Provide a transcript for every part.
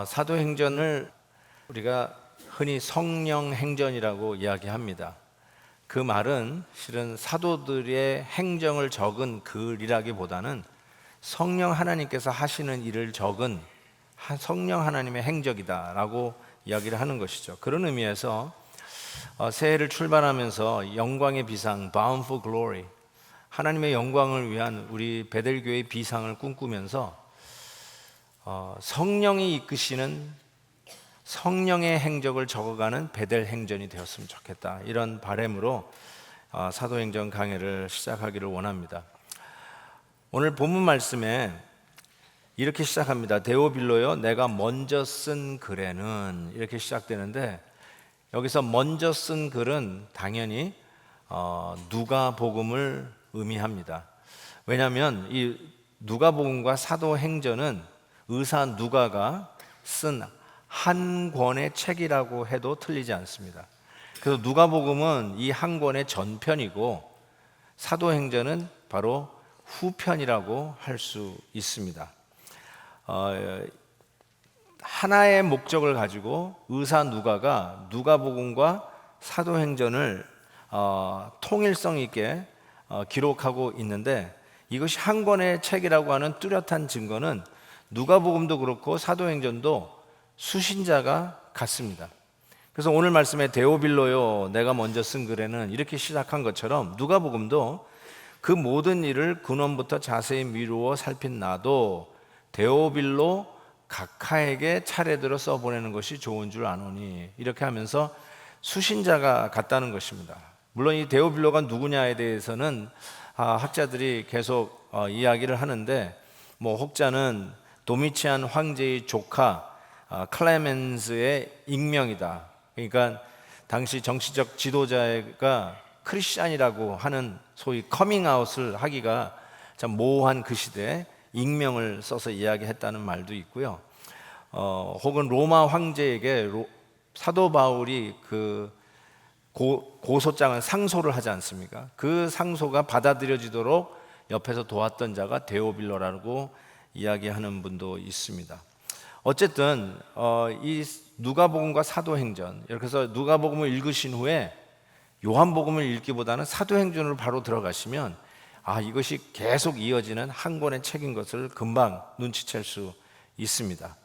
사도행전을 우리가 흔히 성령행전이라고 이야기합니다. 그 말은 실은 사도들의 행정을 적은 글이라기보다는 성령 하나님께서 하시는 일을 적은 성령 하나님의 행적이다라고 이야기를 하는 것이죠. 그런 의미에서 새해를 출발하면서 영광의 비상, Bound for Glory, 하나님의 영광을 위한 우리 베델교회의 비상을 꿈꾸면서 성령이 이끄시는 성령의 행적을 적어가는 베델 행전이 되었으면 좋겠다, 이런 바람으로 사도행전 강해를 시작하기를 원합니다. 오늘 본문 말씀에 이렇게 시작합니다. 데오빌로요, 내가 먼저 쓴 글에는, 이렇게 시작되는데, 여기서 먼저 쓴 글은 당연히 누가복음을 의미합니다. 왜냐하면 이 누가복음과 사도행전은 의사 누가가 쓴 한 권의 책이라고 해도 틀리지 않습니다. 그래서 누가복음은 이 한 권의 전편이고 사도행전은 바로 후편이라고 할 수 있습니다. 하나의 목적을 가지고 의사 누가가 누가복음과 사도행전을 통일성 있게 기록하고 있는데, 이것이 한 권의 책이라고 하는 뚜렷한 증거는 누가복음도 그렇고 사도행전도 수신자가 같습니다. 그래서 오늘 말씀에 데오빌로요, 내가 먼저 쓴 글에는, 이렇게 시작한 것처럼 누가복음도 그 모든 일을 근원부터 자세히 미루어 살핀 나도 데오빌로 각하에게 차례대로 써보내는 것이 좋은 줄 아노니, 이렇게 하면서 수신자가 같다는 것입니다. 물론 이 데오빌로가 누구냐에 대해서는 학자들이 계속 이야기를 하는데, 혹자는 도미치안 황제의 조카 클레멘스의 익명이다. 그러니까 당시 정치적 지도자가 크리스찬이라고 하는 소위 커밍아웃을 하기가 참 모호한 그 시대에 익명을 써서 이야기했다는 말도 있고요. 혹은 로마 황제에게 사도 바울이 그 고소장을 상소를 하지 않습니까? 그 상소가 받아들여지도록 옆에서 도왔던 자가 데오빌로라고 이야기하는 분도 있습니다. 어쨌든 이 누가복음과 사도행전, 이렇게 해서 누가복음을 읽으신 후에 요한복음을 읽기보다는 사도행전으로 바로 들어가시면 이것이 계속 이어지는 한 권의 책인 것을 금방 눈치챌 수 있습니다.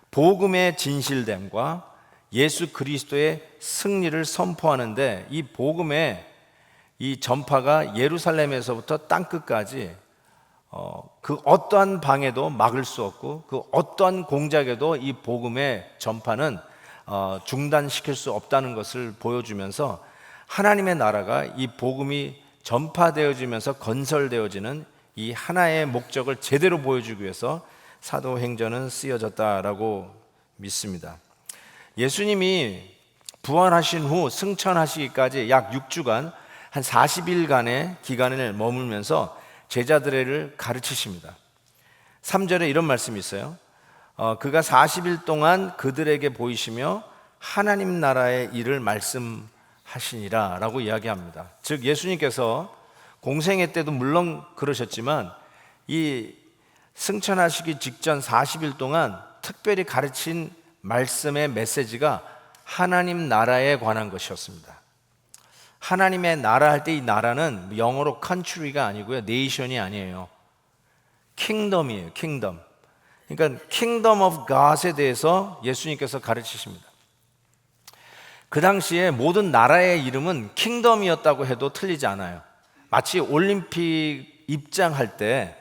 복음의 진실됨과 예수 그리스도의 승리를 선포하는데, 이 복음의 이 전파가 예루살렘에서부터 땅끝까지 그 어떠한 방해도 막을 수 없고, 그 어떠한 공작에도 이 복음의 전파는 중단시킬 수 없다는 것을 보여주면서, 하나님의 나라가 이 복음이 전파되어지면서 건설되어지는 이 하나의 목적을 제대로 보여주기 위해서 사도행전은 쓰여졌다라고 믿습니다. 예수님이 부활하신 후 승천하시기까지 약 6주간 한 40일간의 기간을 머물면서 제자들을 가르치십니다. 3절에 이런 말씀이 있어요. 그가 40일 동안 그들에게 보이시며 하나님 나라의 일을 말씀하시니라 라고 이야기합니다. 즉 예수님께서 공생애 때도 물론 그러셨지만 이 승천하시기 직전 40일 동안 특별히 가르친 말씀의 메시지가 하나님 나라에 관한 것이었습니다. 하나님의 나라 할 때 이 나라는 영어로 country가 아니고요, nation이 아니에요. kingdom이에요, kingdom. 그러니까 kingdom of God에 대해서 예수님께서 가르치십니다. 그 당시에 모든 나라의 이름은 kingdom이었다고 해도 틀리지 않아요. 마치 올림픽 입장할 때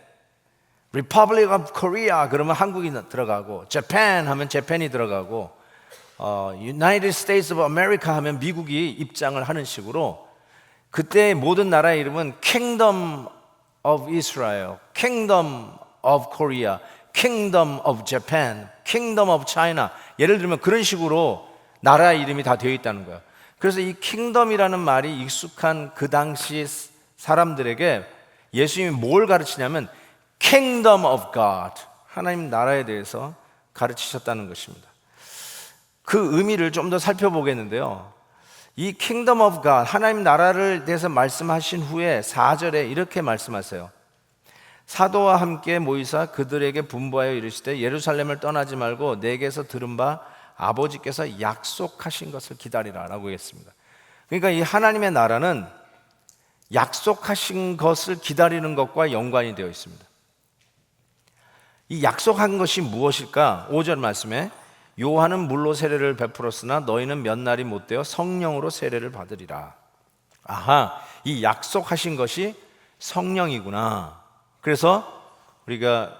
Republic of Korea 그러면 한국이 들어가고, Japan 하면 재팬이 들어가고, United States of America 하면 미국이 입장을 하는 식으로, 그때 모든 나라의 이름은 Kingdom of Israel, Kingdom of Korea, Kingdom of Japan, Kingdom of China, 예를 들면 그런 식으로 나라의 이름이 다 되어 있다는 거예요. 그래서 이 킹덤이라는 말이 익숙한 그 당시 사람들에게 예수님이 뭘 가르치냐면 Kingdom of God, 하나님 나라에 대해서 가르치셨다는 것입니다. 그 의미를 좀 더 살펴보겠는데요, 이 Kingdom of God, 하나님 나라를 대해서 말씀하신 후에 4절에 이렇게 말씀하세요. 사도와 함께 모이사 그들에게 분부하여 이르시되 예루살렘을 떠나지 말고 내게서 들은 바 아버지께서 약속하신 것을 기다리라 라고 했습니다. 그러니까 이 하나님의 나라는 약속하신 것을 기다리는 것과 연관이 되어 있습니다. 이 약속한 것이 무엇일까? 5절 말씀에 요한은 물로 세례를 베풀었으나 너희는 몇 날이 못 되어 성령으로 세례를 받으리라. 아하, 이 약속하신 것이 성령이구나. 그래서 우리가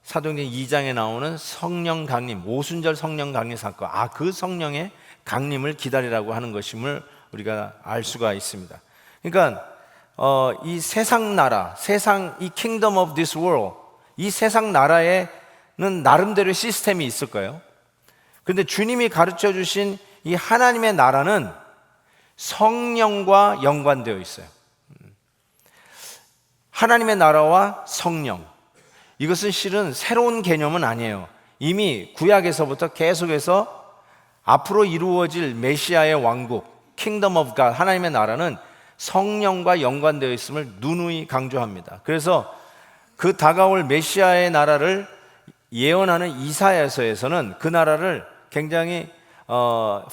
사도행전 2장에 나오는 성령 강림, 오순절 성령 강림 사건, 그 성령의 강림을 기다리라고 하는 것임을 우리가 알 수가 있습니다. 그러니까 이 세상 나라, 이 kingdom of this world, 이 세상 나라에는 나름대로의 시스템이 있을 거예요. 그런데 주님이 가르쳐 주신 이 하나님의 나라는 성령과 연관되어 있어요. 하나님의 나라와 성령, 이것은 실은 새로운 개념은 아니에요. 이미 구약에서부터 계속해서 앞으로 이루어질 메시아의 왕국, Kingdom of God, 하나님의 나라는 성령과 연관되어 있음을 누누이 강조합니다. 그래서 그 다가올 메시아의 나라를 예언하는 이사야서에서는 그 나라를 굉장히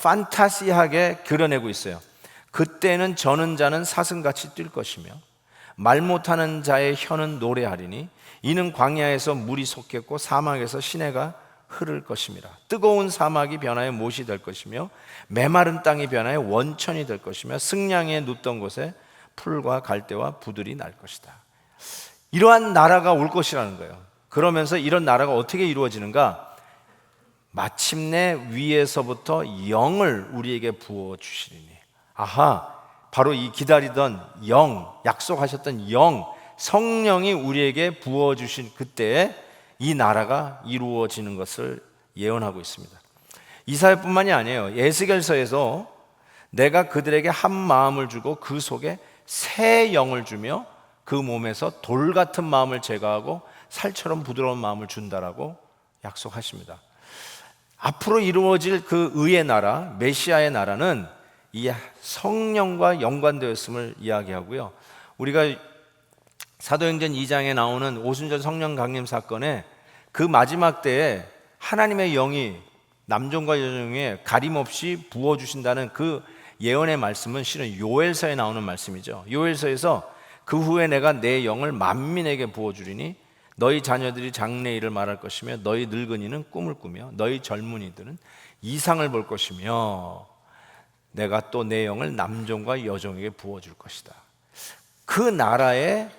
판타시하게 그려내고 있어요. 그때는 저는 자는 사슴같이 뛸 것이며 말 못하는 자의 혀는 노래하리니 이는 광야에서 물이 솟겠고 사막에서 시내가 흐를 것입니다. 뜨거운 사막이 변하여 못이 될 것이며 메마른 땅이 변하여 원천이 될 것이며 승량에 눕던 곳에 풀과 갈대와 부들이 날 것이다. 이러한 나라가 올 것이라는 거예요. 그러면서 이런 나라가 어떻게 이루어지는가? 마침내 위에서부터 영을 우리에게 부어주시리니. 아하, 바로 이 기다리던 영, 약속하셨던 영, 성령이 우리에게 부어주신 그때에 이 나라가 이루어지는 것을 예언하고 있습니다. 이사야뿐만이 아니에요. 에스겔서에서 내가 그들에게 한 마음을 주고 그 속에 새 영을 주며 그 몸에서 돌 같은 마음을 제거하고 살처럼 부드러운 마음을 준다라고 약속하십니다. 앞으로 이루어질 그 의의 나라, 메시아의 나라는 이 성령과 연관되었음을 이야기하고요. 우리가 사도행전 2장에 나오는 오순절 성령 강림 사건에 그 마지막 때에 하나님의 영이 남종과 여종에 가림없이 부어주신다는 그 예언의 말씀은 실은 요엘서에 나오는 말씀이죠. 요엘서에서 그 후에 내가 내 영을 만민에게 부어주리니 너희 자녀들이 장래일을 말할 것이며 너희 늙은이는 꿈을 꾸며 너희 젊은이들은 이상을 볼 것이며 내가 또 내 영을 남종과 여종에게 부어줄 것이다. 그 나라의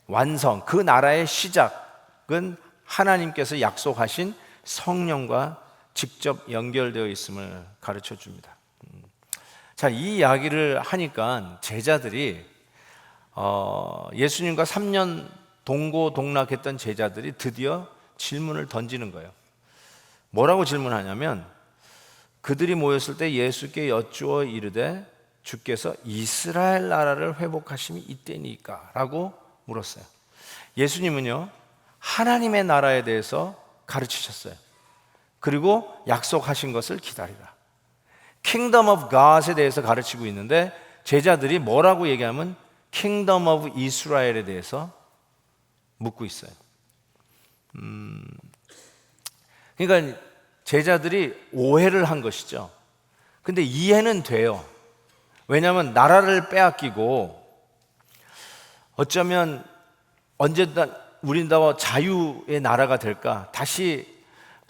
완성, 그 나라의 시작은 하나님께서 약속하신 성령과 직접 연결되어 있음을 가르쳐 줍니다. 자, 이 이야기를 하니까 제자들이 예수님과 3년 동고동락했던 제자들이 드디어 질문을 던지는 거예요. 뭐라고 질문하냐면 그들이 모였을 때 예수께 여쭈어 이르되 주께서 이스라엘 나라를 회복하심이 이때니까 라고 물었어요. 예수님은요 하나님의 나라에 대해서 가르치셨어요. 그리고 약속하신 것을 기다리라. Kingdom of God에 대해서 가르치고 있는데 제자들이 뭐라고 얘기하면 Kingdom of Israel에 대해서 묻고 있어요. 그러니까 제자들이 오해를 한 것이죠. 근데 이해는 돼요. 왜냐하면 나라를 빼앗기고 어쩌면 언제든 우린 다 자유의 나라가 될까, 다시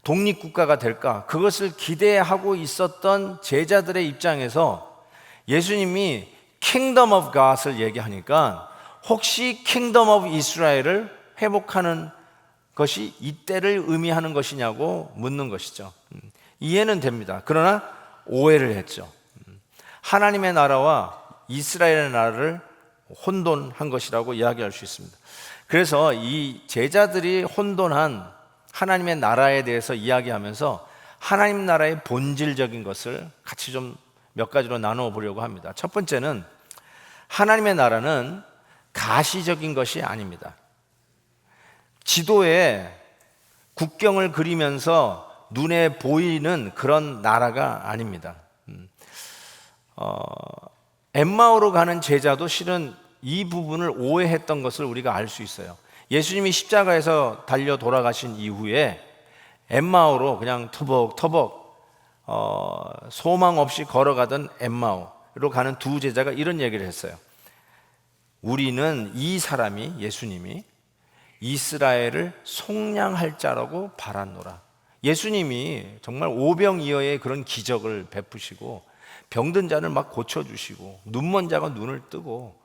독립국가가 될까, 그것을 기대하고 있었던 제자들의 입장에서 예수님이 Kingdom of God을 얘기하니까 혹시 Kingdom of Israel을 회복하는 것이 이때를 의미하는 것이냐고 묻는 것이죠. 이해는 됩니다. 그러나 오해를 했죠. 하나님의 나라와 이스라엘의 나라를 혼돈한 것이라고 이야기할 수 있습니다. 그래서 이 제자들이 혼돈한 하나님의 나라에 대해서 이야기하면서 하나님 나라의 본질적인 것을 같이 좀 몇 가지로 나누어 보려고 합니다. 첫 번째는 하나님의 나라는 가시적인 것이 아닙니다. 지도에 국경을 그리면서 눈에 보이는 그런 나라가 아닙니다. 엠마오로 가는 제자도 실은 이 부분을 오해했던 것을 우리가 알 수 있어요. 예수님이 십자가에서 달려 돌아가신 이후에 엠마오로 그냥 터벅터벅 소망 없이 걸어가던 엠마오로 가는 두 제자가 이런 얘기를 했어요. 우리는 이 사람이, 예수님이 이스라엘을 속량할 자라고 바랐노라. 예수님이 정말 오병이어의 그런 기적을 베푸시고 병든 자를 막 고쳐주시고 눈먼 자가 눈을 뜨고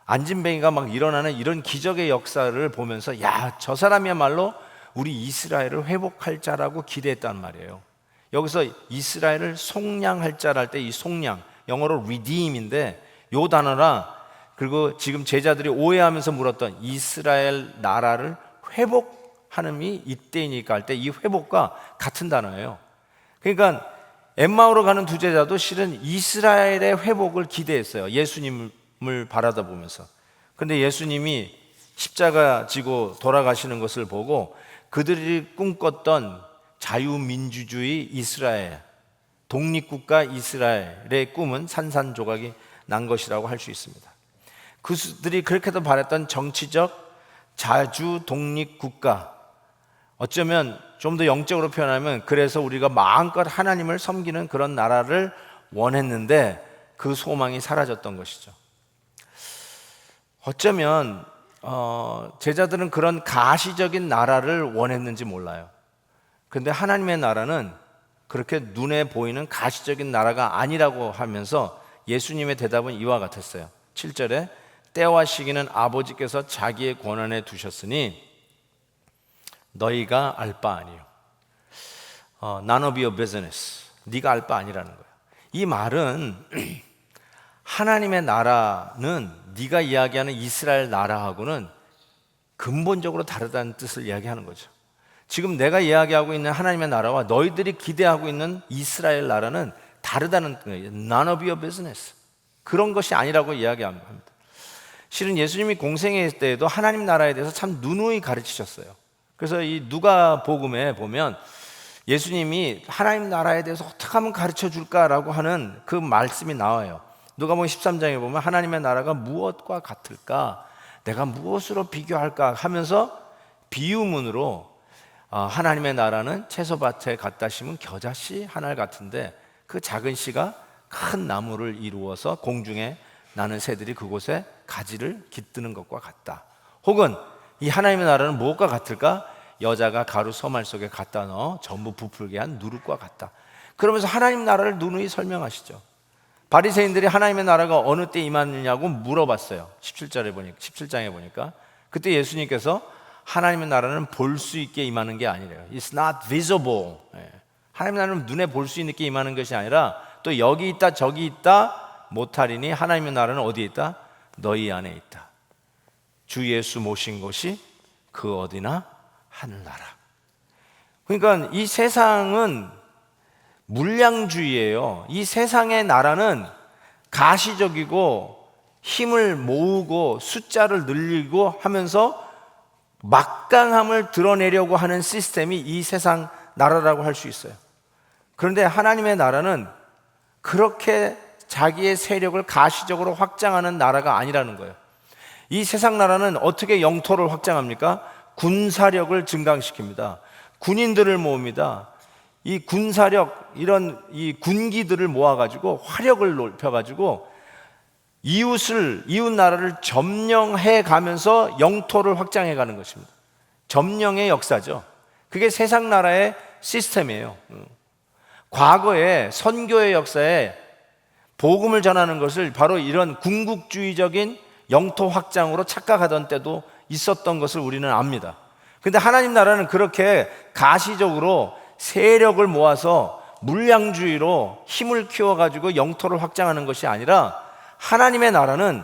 안진뱅이가 막 일어나는 이런 기적의 역사를 보면서 야, 저 사람이야말로 우리 이스라엘을 회복할 자라고 기대했단 말이에요. 여기서 이스라엘을 속량할 자랄 때 이 속량, 영어로 redeem인데 요 단어랑 그리고 지금 제자들이 오해하면서 물었던 이스라엘 나라를 회복하는이 이때이니까 할 때 이 회복과 같은 단어예요. 그러니까 엠마오로 가는 두 제자도 실은 이스라엘의 회복을 기대했어요. 예수님을 바라다 보면서. 근데 예수님이 십자가 지고 돌아가시는 것을 보고 그들이 꿈꿨던 자유민주주의 이스라엘, 독립국가 이스라엘의 꿈은 산산조각이 난 것이라고 할 수 있습니다. 그들이 그렇게도 바랬던 정치적 자주 독립국가, 어쩌면 좀 더 영적으로 표현하면 그래서 우리가 마음껏 하나님을 섬기는 그런 나라를 원했는데 그 소망이 사라졌던 것이죠. 어쩌면 제자들은 그런 가시적인 나라를 원했는지 몰라요. 그런데 하나님의 나라는 그렇게 눈에 보이는 가시적인 나라가 아니라고 하면서 예수님의 대답은 이와 같았어요. 7절에 때와 시기는 아버지께서 자기의 권한에 두셨으니 너희가 알 바 아니요. None of your business. 네가 알 바 아니라는 거예요. 이 말은 하나님의 나라는 네가 이야기하는 이스라엘 나라하고는 근본적으로 다르다는 뜻을 이야기하는 거죠. 지금 내가 이야기하고 있는 하나님의 나라와 너희들이 기대하고 있는 이스라엘 나라는 다르다는 거예요. None of your business. 그런 것이 아니라고 이야기합니다. 실은 예수님이 공생애 때에도 하나님 나라에 대해서 참 누누이 가르치셨어요. 그래서 이 누가복음에 보면 예수님이 하나님 나라에 대해서 어떻게 하면 가르쳐 줄까라고 하는 그 말씀이 나와요. 누가복음 13장에 보면 하나님의 나라가 무엇과 같을까? 내가 무엇으로 비교할까? 하면서 비유문으로 하나님의 나라는 채소밭에 갖다 심은 겨자씨 하나 같은데 그 작은 씨가 큰 나무를 이루어서 공중에 나는 새들이 그곳에 가지를 깃드는 것과 같다. 혹은 이 하나님의 나라는 무엇과 같을까? 여자가 가루 소말 속에 갖다 넣어 전부 부풀게 한 누룩과 같다. 그러면서 하나님 나라를 누누이 설명하시죠. 바리새인들이 하나님의 나라가 어느 때 임하느냐고 물어봤어요. 17장에 보니까 그때 예수님께서 하나님의 나라는 볼 수 있게 임하는 게 아니래요. It's not visible. 하나님의 나라는 눈에 볼 수 있게 임하는 것이 아니라 또 여기 있다 저기 있다 못하리니 하나님의 나라는 어디에 있다? 너희 안에 있다. 주 예수 모신 곳이 그 어디나 하늘나라. 그러니까 이 세상은 물량주의예요. 이 세상의 나라는 가시적이고 힘을 모으고 숫자를 늘리고 하면서 막강함을 드러내려고 하는 시스템이 이 세상 나라라고 할 수 있어요. 그런데 하나님의 나라는 그렇게 자기의 세력을 가시적으로 확장하는 나라가 아니라는 거예요. 이 세상 나라는 어떻게 영토를 확장합니까? 군사력을 증강시킵니다. 군인들을 모읍니다. 이 군사력, 이런 이 군기들을 모아가지고 화력을 높여가지고 이웃 나라를 점령해 가면서 영토를 확장해 가는 것입니다. 점령의 역사죠. 그게 세상 나라의 시스템이에요. 과거에 선교의 역사에 복음을 전하는 것을 바로 이런 군국주의적인 영토 확장으로 착각하던 때도 있었던 것을 우리는 압니다. 그런데 하나님 나라는 그렇게 가시적으로 세력을 모아서 물량주의로 힘을 키워가지고 영토를 확장하는 것이 아니라 하나님의 나라는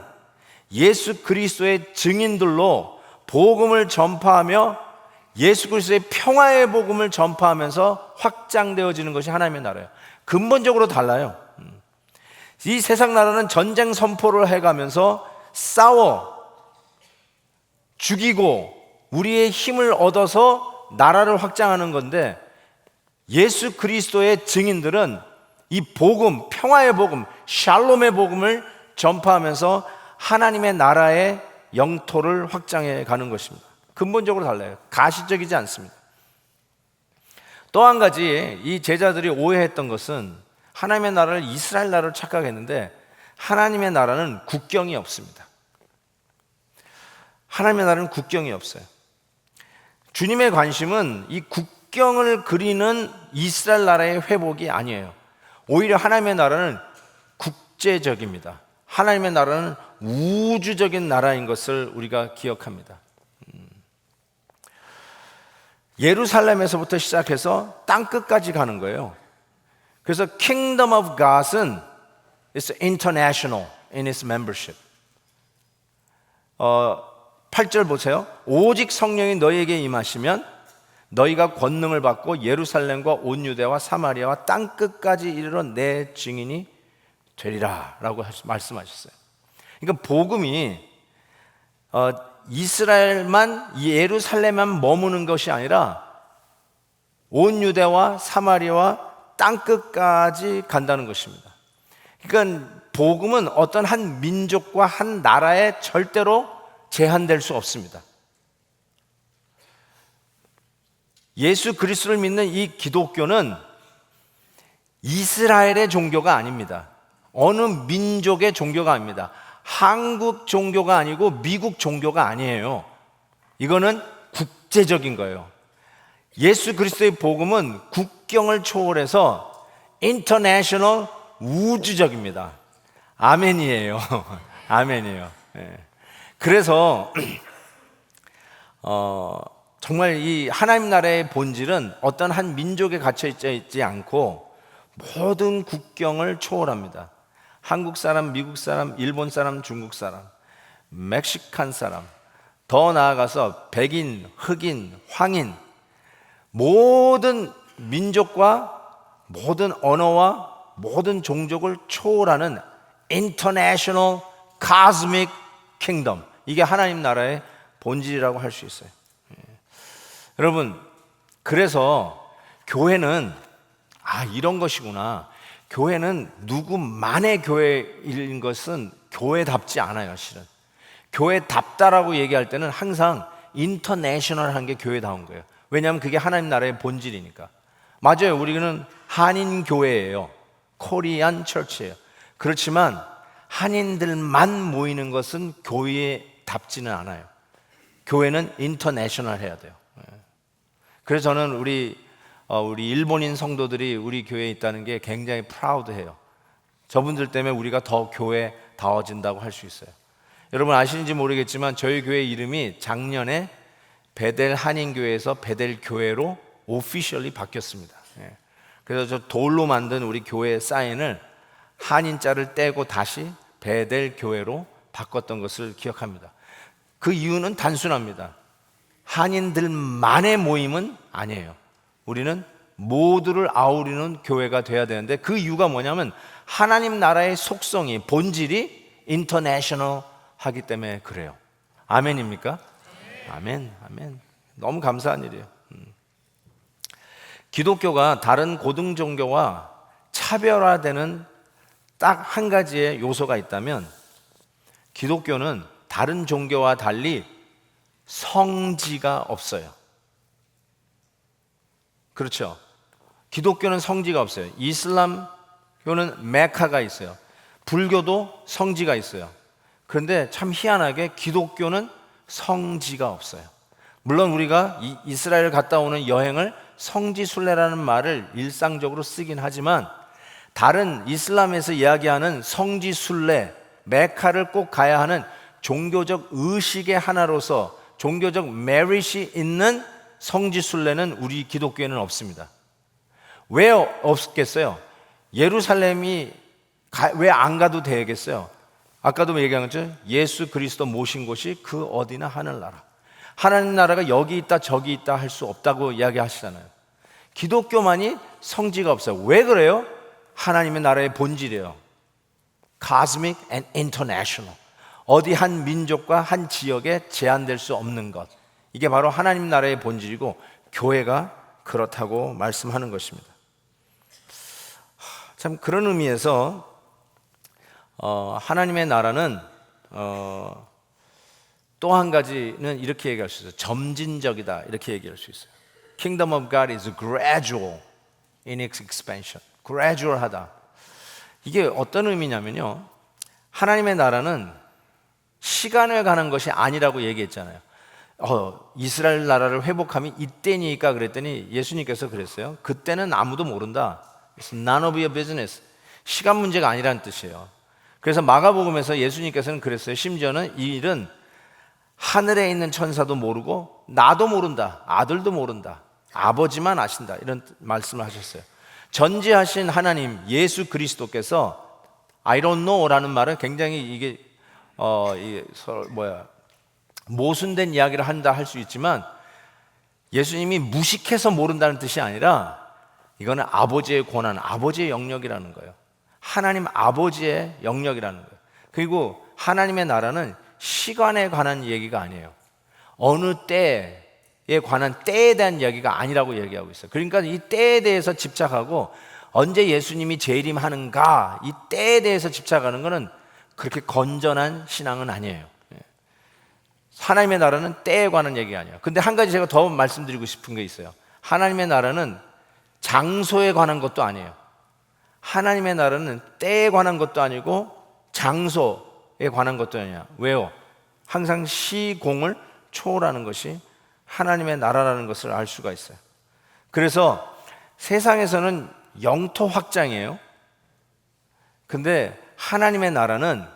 예수 그리스도의 증인들로 복음을 전파하며 예수 그리스도의 평화의 복음을 전파하면서 확장되어지는 것이 하나님의 나라예요. 근본적으로 달라요. 이 세상 나라는 전쟁 선포를 해가면서 싸워 죽이고 우리의 힘을 얻어서 나라를 확장하는 건데 예수 그리스도의 증인들은 이 복음, 평화의 복음, 샬롬의 복음을 전파하면서 하나님의 나라의 영토를 확장해 가는 것입니다. 근본적으로 달라요. 가시적이지 않습니다. 또 한 가지 이 제자들이 오해했던 것은 하나님의 나라를 이스라엘 나라로 착각했는데 하나님의 나라는 국경이 없습니다. 하나님의 나라는 국경이 없어요. 주님의 관심은 이 국경을 그리는 이스라엘 나라의 회복이 아니에요. 오히려 하나님의 나라는 국제적입니다. 하나님의 나라는 우주적인 나라인 것을 우리가 기억합니다. 예루살렘에서부터 시작해서 땅끝까지 가는 거예요. 그래서 Kingdom of God은 is international in its membership. 8절 보세요. 오직 성령이 너희에게 임하시면 너희가 권능을 받고 예루살렘과 온 유대와 사마리아와 땅끝까지 이르러 내 증인이 되리라 라고 말씀하셨어요. 그러니까 복음이 이스라엘만 예루살렘만 머무는 것이 아니라 온 유대와 사마리아와 땅끝까지 간다는 것입니다. 그러니까 복음은 어떤 한 민족과 한 나라에 절대로 제한될 수 없습니다. 예수 그리스도를 믿는 이 기독교는 이스라엘의 종교가 아닙니다. 어느 민족의 종교가 아닙니다. 한국 종교가 아니고 미국 종교가 아니에요. 이거는 국제적인 거예요. 예수 그리스도의 복음은 국경을 초월해서 인터내셔널 우주적입니다. 아멘이에요. 아멘이에요. 그래서 정말 이 하나님 나라의 본질은 어떤 한 민족에 갇혀 있지 않고 모든 국경을 초월합니다. 한국 사람, 미국 사람, 일본 사람, 중국 사람, 멕시칸 사람, 더 나아가서 백인, 흑인, 황인, 모든 민족과 모든 언어와 모든 종족을 초월하는 인터내셔널 카스믹 킹덤, 이게 하나님 나라의 본질이라고 할 수 있어요. 여러분, 그래서 교회는 이런 것이구나. 교회는 누구만의 교회인 것은 교회답지 않아요. 실은 교회답다라고 얘기할 때는 항상 인터내셔널한 게 교회다운 거예요. 왜냐하면 그게 하나님 나라의 본질이니까. 맞아요. 우리는 한인 교회예요. 코리안 처치예요. 그렇지만 한인들만 모이는 것은 교회답지는 않아요. 교회는 인터내셔널 해야 돼요. 그래서 저는 우리 일본인 성도들이 우리 교회에 있다는 게 굉장히 프라우드해요. 저분들 때문에 우리가 더 교회다워진다고 할 수 있어요. 여러분 아시는지 모르겠지만 저희 교회 이름이 작년에 베델 한인교회에서 베델 교회로 오피셜리 바뀌었습니다. 그래서 저 돌로 만든 우리 교회 사인을 한인자를 떼고 다시 베델 교회로 바꿨던 것을 기억합니다. 그 이유는 단순합니다. 한인들만의 모임은 아니에요. 우리는 모두를 아우르는 교회가 돼야 되는데 그 이유가 뭐냐면 하나님 나라의 속성이 본질이 인터내셔널 하기 때문에 그래요. 아멘입니까? 아멘, 아멘. 너무 감사한 일이에요. 기독교가 다른 고등 종교와 차별화되는 딱 한 가지의 요소가 있다면 기독교는 다른 종교와 달리 성지가 없어요. 그렇죠? 기독교는 성지가 없어요. 이슬람교는 메카가 있어요. 불교도 성지가 있어요. 그런데 참 희한하게 기독교는 성지가 없어요. 물론 우리가 이스라엘 갔다 오는 여행을 성지순례라는 말을 일상적으로 쓰긴 하지만 다른 이슬람에서 이야기하는 성지순례, 메카를 꼭 가야 하는 종교적 의식의 하나로서 종교적 메릿이 있는 성지순례는 우리 기독교에는 없습니다. 왜 없겠어요? 예루살렘이 왜 안 가도 되겠어요? 아까도 얘기한 것처럼 예수 그리스도 모신 곳이 그 어디나 하늘나라. 하나님 나라가 여기 있다 저기 있다 할 수 없다고 이야기하시잖아요. 기독교만이 성지가 없어요. 왜 그래요? 하나님의 나라의 본질이에요. Cosmic and International. 어디 한 민족과 한 지역에 제한될 수 없는 것. 이게 바로 하나님 나라의 본질이고 교회가 그렇다고 말씀하는 것입니다. 참 그런 의미에서 하나님의 나라는 또 한 가지는 이렇게 얘기할 수 있어요. 점진적이다, 이렇게 얘기할 수 있어요. Kingdom of God is gradual in its expansion. gradual하다. 이게 어떤 의미냐면요, 하나님의 나라는 시간을 가는 것이 아니라고 얘기했잖아요. 이스라엘 나라를 회복하면 이때니까 그랬더니 예수님께서 그랬어요. 그때는 아무도 모른다. It's none of your business. 시간 문제가 아니라는 뜻이에요. 그래서 마가복음에서 예수님께서는 그랬어요. 심지어는 이 일은 하늘에 있는 천사도 모르고 나도 모른다, 아들도 모른다, 아버지만 아신다, 이런 말씀을 하셨어요. 전지하신 하나님 예수 그리스도께서 I don't know라는 말은 굉장히 이게 모순된 이야기를 한다 할 수 있지만, 예수님이 무식해서 모른다는 뜻이 아니라 이거는 아버지의 권한, 아버지의 영역이라는 거예요. 하나님 아버지의 영역이라는 거예요. 그리고 하나님의 나라는 시간에 관한 얘기가 아니에요. 어느 때에 관한 때에 대한 이야기가 아니라고 얘기하고 있어요. 그러니까 이 때에 대해서 집착하고 언제 예수님이 재림하는가, 이 때에 대해서 집착하는 것은 그렇게 건전한 신앙은 아니에요. 하나님의 나라는 때에 관한 얘기가 아니에요. 근데 한 가지 제가 더 말씀드리고 싶은 게 있어요. 하나님의 나라는 장소에 관한 것도 아니에요. 하나님의 나라는 때에 관한 것도 아니고 장소에 관한 것도 아니야. 왜요? 항상 시공을 초월하는 것이 하나님의 나라라는 것을 알 수가 있어요. 그래서 세상에서는 영토 확장이에요. 근데 하나님의 나라는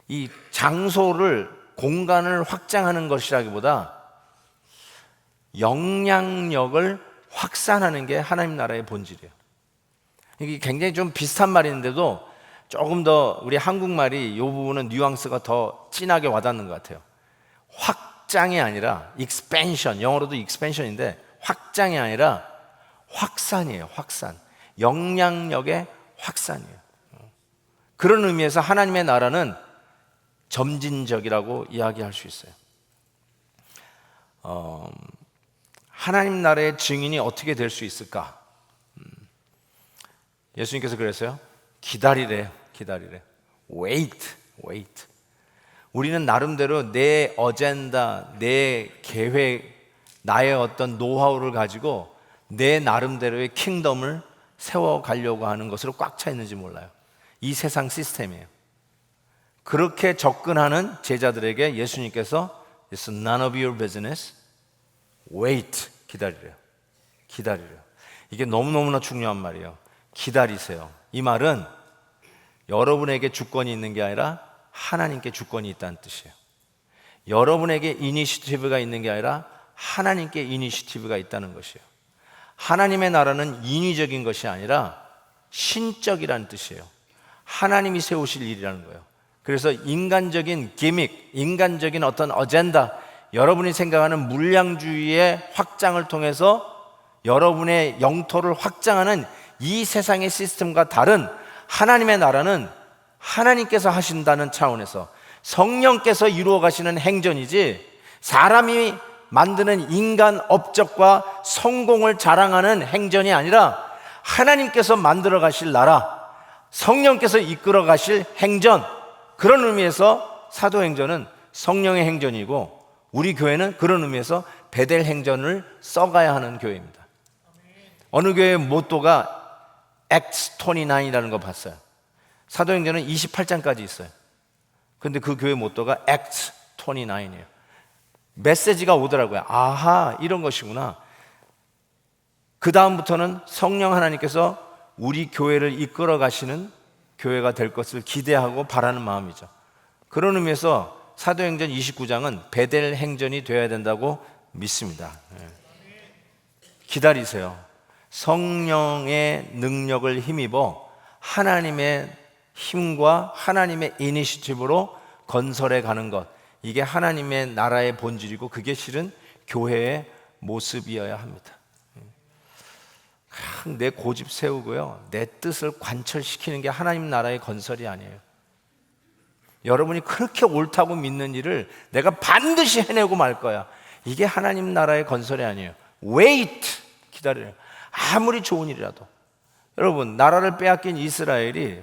이 장소를, 공간을 확장하는 것이라기보다 영향력을 확산하는 게 하나님 나라의 본질이에요. 이게 굉장히 좀 비슷한 말인데도 조금 더 우리 한국말이 이 부분은 뉘앙스가 더 진하게 와닿는 것 같아요. 확장이 아니라 expansion, 영어로도 expansion인데 확장이 아니라 확산이에요. 확산, 영향력의 확산이에요. 그런 의미에서 하나님의 나라는 점진적이라고 이야기할 수 있어요. 하나님 나라의 증인이 어떻게 될 수 있을까? 예수님께서 그랬어요. 기다리래요. wait. 우리는 나름대로 내 어젠다, 내 계획, 나의 어떤 노하우를 가지고 내 나름대로의 킹덤을 세워가려고 하는 것으로 꽉 차 있는지 몰라요. 이 세상 시스템이에요. 그렇게 접근하는 제자들에게 예수님께서 It's none of your business. wait. 기다리래요. 이게 너무너무나 중요한 말이에요. 기다리세요. 이 말은 여러분에게 주권이 있는 게 아니라 하나님께 주권이 있다는 뜻이에요. 여러분에게 이니시티브가 있는 게 아니라 하나님께 이니시티브가 있다는 것이에요. 하나님의 나라는 인위적인 것이 아니라 신적이라는 뜻이에요. 하나님이 세우실 일이라는 거예요. 그래서 인간적인 기믹, 인간적인 어떤 어젠다, 여러분이 생각하는 물량주의의 확장을 통해서 여러분의 영토를 확장하는 이 세상의 시스템과 다른 하나님의 나라는 하나님께서 하신다는 차원에서 성령께서 이루어 가시는 행전이지, 사람이 만드는 인간 업적과 성공을 자랑하는 행전이 아니라 하나님께서 만들어 가실 나라, 성령께서 이끌어 가실 행전, 그런 의미에서 사도행전은 성령의 행전이고 우리 교회는 그런 의미에서 베델 행전을 써가야 하는 교회입니다. 어느 교회의 모토가 Acts 29이라는 거 봤어요. 사도행전은 28장까지 있어요. 근데 그 교회 모토가 Acts 29이에요. 메시지가 오더라고요. 아하, 이런 것이구나. 그 다음부터는 성령 하나님께서 우리 교회를 이끌어 가시는 교회가 될 것을 기대하고 바라는 마음이죠. 그런 의미에서 사도행전 29장은 베델 행전이 되어야 된다고 믿습니다. 기다리세요. 성령의 능력을 힘입어 하나님의 힘과 하나님의 이니시티브로 건설해 가는 것, 이게 하나님의 나라의 본질이고 그게 실은 교회의 모습이어야 합니다. 내 고집 세우고요, 내 뜻을 관철시키는 게 하나님 나라의 건설이 아니에요. 여러분이 그렇게 옳다고 믿는 일을 내가 반드시 해내고 말 거야, 이게 하나님 나라의 건설이 아니에요. wait, 기다려요. 아무리 좋은 일이라도. 여러분, 나라를 빼앗긴 이스라엘이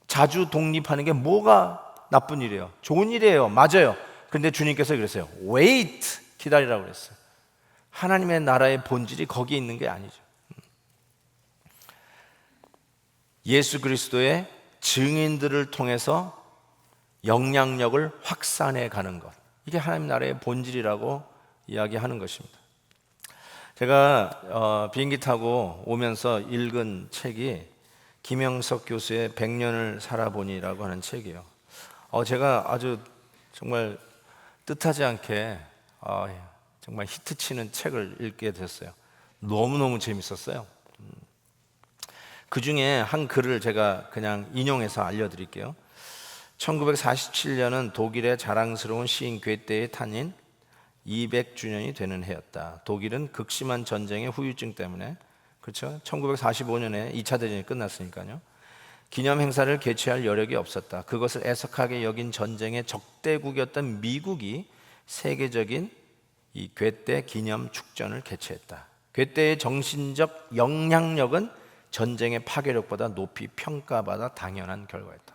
자주 독립하는 게 뭐가 나쁜 일이에요? 좋은 일이에요. 맞아요. 근데 주님께서 그랬어요. wait, 기다리라고 그랬어요. 하나님의 나라의 본질이 거기에 있는 게 아니죠. 예수 그리스도의 증인들을 통해서 영향력을 확산해 가는 것, 이게 하나님 나라의 본질이라고 이야기하는 것입니다. 제가 비행기 타고 오면서 읽은 책이 김영석 교수의 100년을 살아보니라고 하는 책이에요. 제가 아주 정말 뜻하지 않게 정말 히트치는 책을 읽게 됐어요. 너무너무 재밌었어요. 그 중에 한 글을 제가 그냥 인용해서 알려드릴게요. 1947년은 독일의 자랑스러운 시인 괴테의 탄인 200주년이 되는 해였다. 독일은 극심한 전쟁의 후유증 때문에, 그렇죠? 1945년에 2차 대전이 끝났으니까요. 기념 행사를 개최할 여력이 없었다. 그것을 애석하게 여긴 전쟁의 적대국이었던 미국이 세계적인 이 괴테 기념 축전을 개최했다. 괴테의 정신적 영향력은 전쟁의 파괴력보다 높이 평가받아 당연한 결과였다.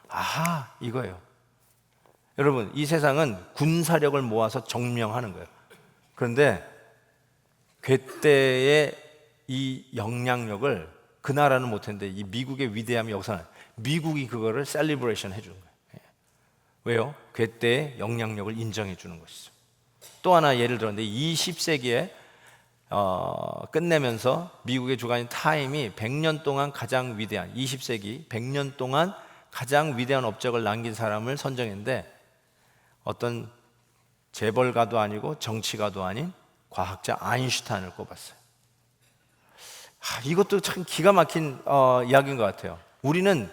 아하, 이거예요. 여러분, 이 세상은 군사력을 모아서 정명하는 거예요. 그런데 괴테의 이 영향력을 그 나라는 못했는데 이 미국의 위대함이 역사는 미국이 그거를 셀리브레이션 해주는 거예요. 왜요? 괴테의 영향력을 인정해 주는 것이죠. 또 하나 예를 들었는데 20세기에 끝내면서 미국의 주간인 타임이 100년 동안 가장 위대한 20세기 100년 동안 가장 위대한 업적을 남긴 사람을 선정했는데 어떤 재벌가도 아니고 정치가도 아닌 과학자 아인슈타인을 꼽았어요. 이것도 참 기가 막힌 이야기인 것 같아요. 우리는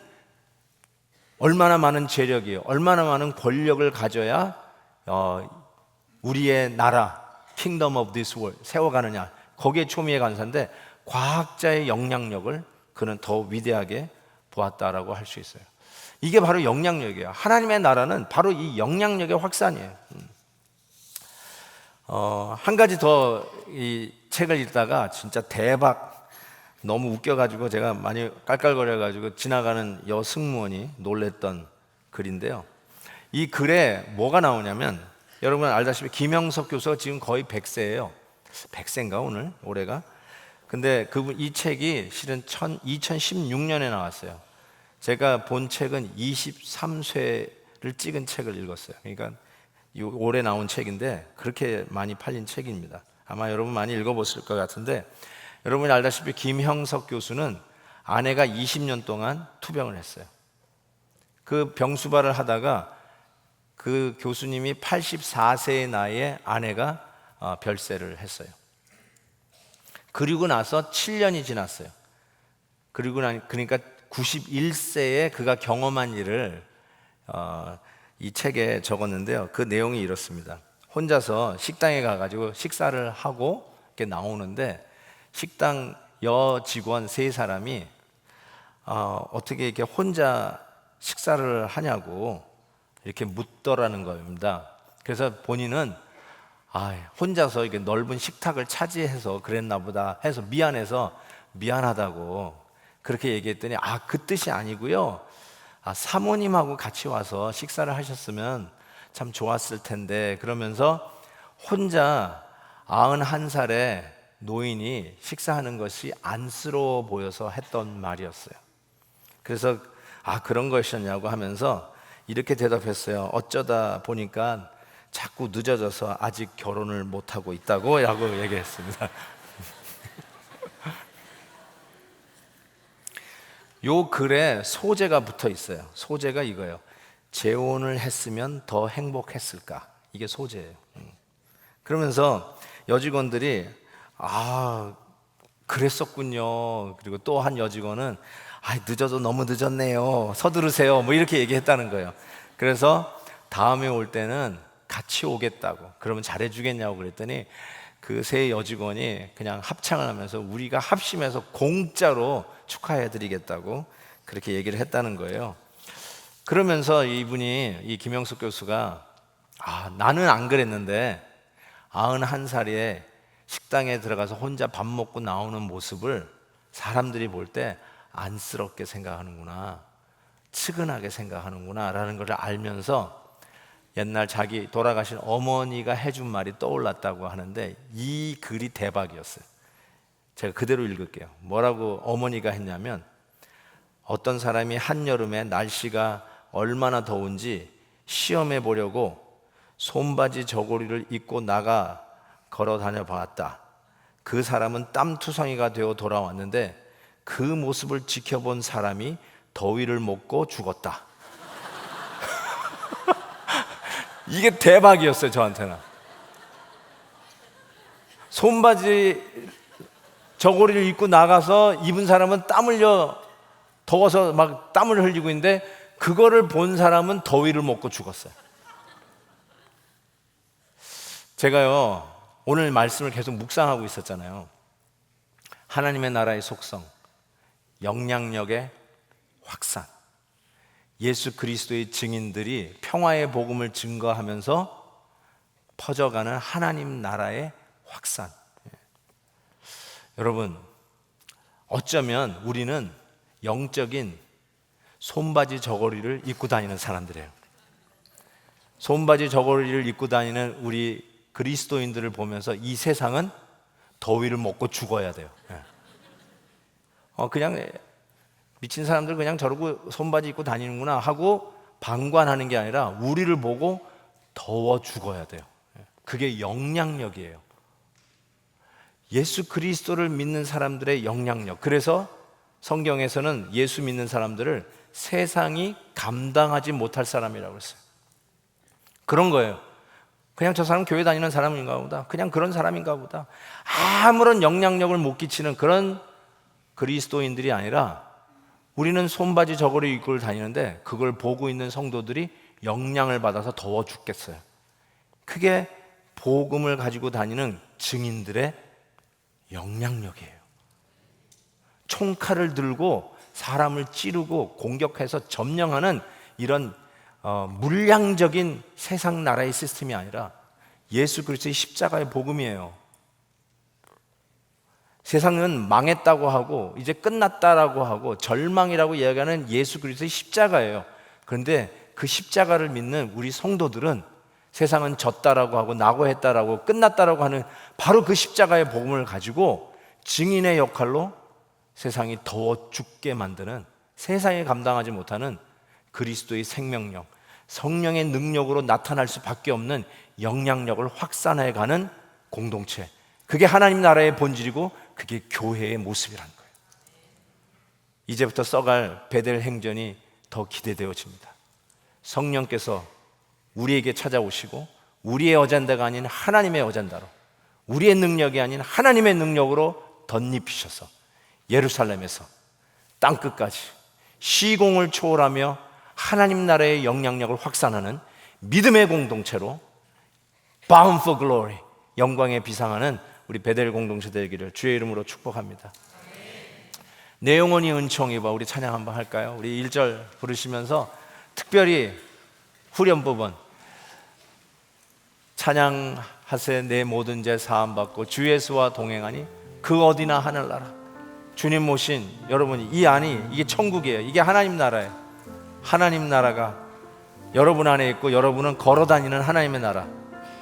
얼마나 많은 재력이요, 얼마나 많은 권력을 가져야 우리의 나라 Kingdom of this world 세워가느냐, 거기에 초미에 간사인데 과학자의 영향력을 그는 더 위대하게 보았다라고 할 수 있어요. 이게 바로 영향력이에요. 하나님의 나라는 바로 이 영향력의 확산이에요. 한 가지 더 이 책을 읽다가 진짜 대박, 너무 웃겨가지고 제가 많이 깔깔거려가지고 지나가는 여승무원이 놀랬던 글인데요. 이 글에 뭐가 나오냐면, 여러분 알다시피 김영석 교수가 지금 거의 100세예요. 100세인가 오늘 올해가? 근데 그분 이 책이 실은 2016년에 나왔어요. 제가 본 책은 23쇄를 찍은 책을 읽었어요. 그러니까 올해 나온 책인데 그렇게 많이 팔린 책입니다. 아마 여러분 많이 읽어보실 것 같은데, 여러분이 알다시피 김형석 교수는 아내가 20년 동안 투병을 했어요. 그 병수발을 하다가 그 교수님이 84세의 나이에 아내가 별세를 했어요. 그리고 나서 7년이 지났어요. 그러니까 91세에 그가 경험한 일을 이 책에 적었는데요. 그 내용이 이렇습니다. 혼자서 식당에 가가지고 식사를 하고 이렇게 나오는데 식당 여직원 3사람이 어떻게 이렇게 혼자 식사를 하냐고 이렇게 묻더라는 겁니다. 그래서 본인은 혼자서 이렇게 넓은 식탁을 차지해서 그랬나 보다 해서 미안해서 미안하다고 그렇게 얘기했더니 그 뜻이 아니고요, 사모님하고 같이 와서 식사를 하셨으면 참 좋았을 텐데, 그러면서 혼자 91살의 노인이 식사하는 것이 안쓰러워 보여서 했던 말이었어요. 그래서 그런 것이었냐고 하면서 이렇게 대답했어요. 어쩌다 보니까 자꾸 늦어져서 아직 결혼을 못하고 있다고 얘기했습니다. 요 글에 소재가 붙어 있어요. 소재가 이거예요. 재혼을 했으면 더 행복했을까? 이게 소재예요. 그러면서 여직원들이 그랬었군요. 그리고 또 한 여직원은 늦어도 너무 늦었네요. 서두르세요. 뭐 이렇게 얘기했다는 거예요. 그래서 다음에 올 때는 같이 오겠다고. 그러면 잘해주겠냐고 그랬더니 그 3 여직원이 그냥 합창을 하면서 우리가 합심해서 공짜로 축하해드리겠다고 그렇게 얘기를 했다는 거예요. 그러면서 이 김영숙 교수가 나는 안 그랬는데 91살에 식당에 들어가서 혼자 밥 먹고 나오는 모습을 사람들이 볼 때 안쓰럽게 생각하는구나, 측은하게 생각하는구나 라는 걸 알면서 옛날 자기 돌아가신 어머니가 해준 말이 떠올랐다고 하는데 이 글이 대박이었어요. 제가 그대로 읽을게요. 뭐라고 어머니가 했냐면, 어떤 사람이 한여름에 날씨가 얼마나 더운지 시험해 보려고 손바지 저고리를 입고 나가 걸어 다녀 봤다. 그 사람은 땀투성이가 되어 돌아왔는데 그 모습을 지켜본 사람이 더위를 먹고 죽었다. 이게 대박이었어요, 저한테는. 손바지 저고리를 입고 나가서 입은 사람은 땀 흘려 더워서 막 땀을 흘리고 있는데 그거를 본 사람은 더위를 먹고 죽었어요. 제가요, 오늘 말씀을 계속 묵상하고 있었잖아요. 하나님의 나라의 속성, 영향력의 확산, 예수 그리스도의 증인들이 평화의 복음을 증거하면서 퍼져가는 하나님 나라의 확산. 여러분, 어쩌면 우리는 영적인 손바지 저고리를 입고 다니는 사람들이에요. 손바지 저고리를 입고 다니는 우리 그리스도인들을 보면서 이 세상은 더위를 먹고 죽어야 돼요. 그냥 미친 사람들 그냥 저러고 손바지 입고 다니는구나 하고 방관하는 게 아니라 우리를 보고 더워 죽어야 돼요. 그게 영향력이에요. 예수 그리스도를 믿는 사람들의 영향력. 그래서 성경에서는 예수 믿는 사람들을 세상이 감당하지 못할 사람이라고 했어요. 그런 거예요. 그냥 저 사람 교회 다니는 사람인가 보다, 그냥 그런 사람인가 보다, 아무런 영향력을 못 끼치는 그런 그리스도인들이 아니라, 우리는 손바지 저고리 입고 다니는데 그걸 보고 있는 성도들이 영향을 받아서 더워 죽겠어요. 그게 복음을 가지고 다니는 증인들의 영향력이에요. 총칼을 들고 사람을 찌르고 공격해서 점령하는 이런 물량적인 세상 나라의 시스템이 아니라 예수 그리스도의 십자가의 복음이에요. 세상은 망했다고 하고 이제 끝났다라고 하고 절망이라고 이야기하는 예수 그리스도의 십자가예요. 그런데 그 십자가를 믿는 우리 성도들은 세상은 졌다라고 하고 낙오했다라고 끝났다라고 하는 바로 그 십자가의 복음을 가지고 증인의 역할로 세상이 더워 죽게 만드는, 세상이 감당하지 못하는 그리스도의 생명력, 성령의 능력으로 나타날 수밖에 없는 영향력을 확산해가는 공동체, 그게 하나님 나라의 본질이고 그게 교회의 모습이라는 거예요. 이제부터 써갈 베델 행전이 더 기대되어집니다. 성령께서 우리에게 찾아오시고 우리의 어젠다가 아닌 하나님의 어젠다로, 우리의 능력이 아닌 하나님의 능력으로 덧입히셔서 예루살렘에서 땅끝까지 시공을 초월하며 하나님 나라의 영향력을 확산하는 믿음의 공동체로 Bound for Glory, 영광에 비상하는 우리 베델 공동체 되기를 주의 이름으로 축복합니다. 내 영혼이 은총 입어. 우리 찬양 한번 할까요? 우리 1절 부르시면서 특별히 후렴 부분 찬양하세. 내 모든 죄 사함 받고 주 예수와 동행하니 그 어디나 하늘나라. 주님 모신 여러분이 이 안이 이게 천국이에요. 이게 하나님 나라예요. 하나님 나라가 여러분 안에 있고 여러분은 걸어다니는 하나님의 나라,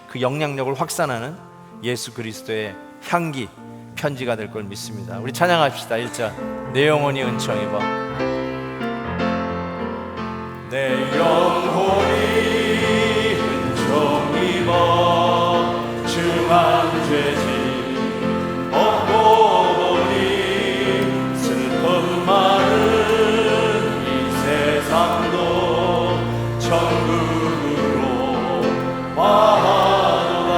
그 영향력을 확산하는 예수 그리스도의 향기, 편지가 될 걸 믿습니다. 우리 찬양합시다. 1절 내 영혼이 은총 입어. 내 영혼이 은총 입어 주만 죄짐 얻고 보니 슬픔 많은 이 세상도 천국으로 와도다.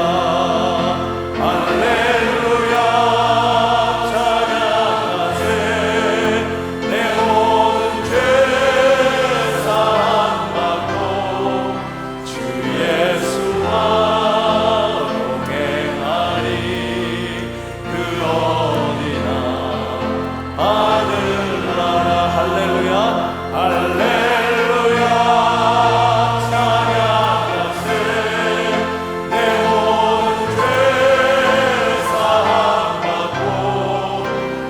할렐루야 찬양하세. 내 모든 죄 사함 받고 주 예수와 동행하리. 그 어디나 하늘나라. 할렐루야 할렐루야 찬양하세. 내 모든 죄 사함 받고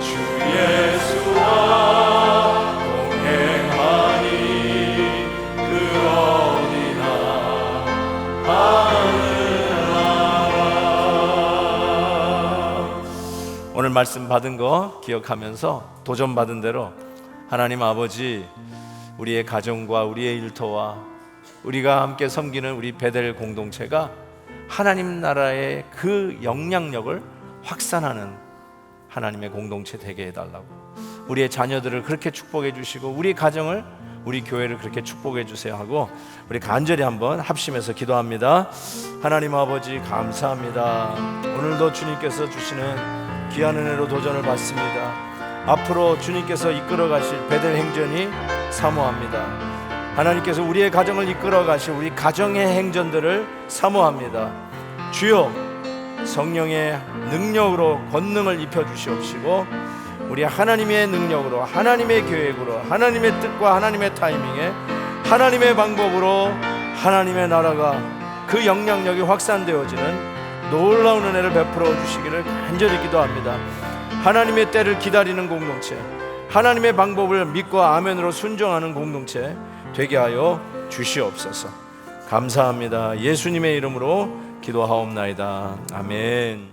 주 예수와 동행하니 그 어디나 말씀 받은 거 기억하면서 도전 받은 대로 하나님 아버지, 우리의 가정과 우리의 일터와 우리가 함께 섬기는 우리 베델 공동체가 하나님 나라의 그 영향력을 확산하는 하나님의 공동체 되게 해달라고, 우리의 자녀들을 그렇게 축복해 주시고 우리 가정을, 우리 교회를 그렇게 축복해 주세요 하고 우리 간절히 한번 합심해서 기도합니다. 하나님 아버지 감사합니다. 오늘도 주님께서 주시는 귀한 은혜로 도전을 받습니다. 앞으로 주님께서 이끌어 가실 베델 행전이 사모합니다. 하나님께서 우리의 가정을 이끌어 가실 우리 가정의 행전들을 사모합니다. 주여, 성령의 능력으로 권능을 입혀 주시옵시고 우리 하나님의 능력으로, 하나님의 계획으로, 하나님의 뜻과 하나님의 타이밍에, 하나님의 방법으로 하나님의 나라가 그 영향력이 확산되어지는 놀라운 은혜를 베풀어 주시기를 간절히 기도합니다. 하나님의 때를 기다리는 공동체, 하나님의 방법을 믿고 아멘으로 순종하는 공동체 되게 하여 주시옵소서. 감사합니다. 예수님의 이름으로 기도하옵나이다. 아멘.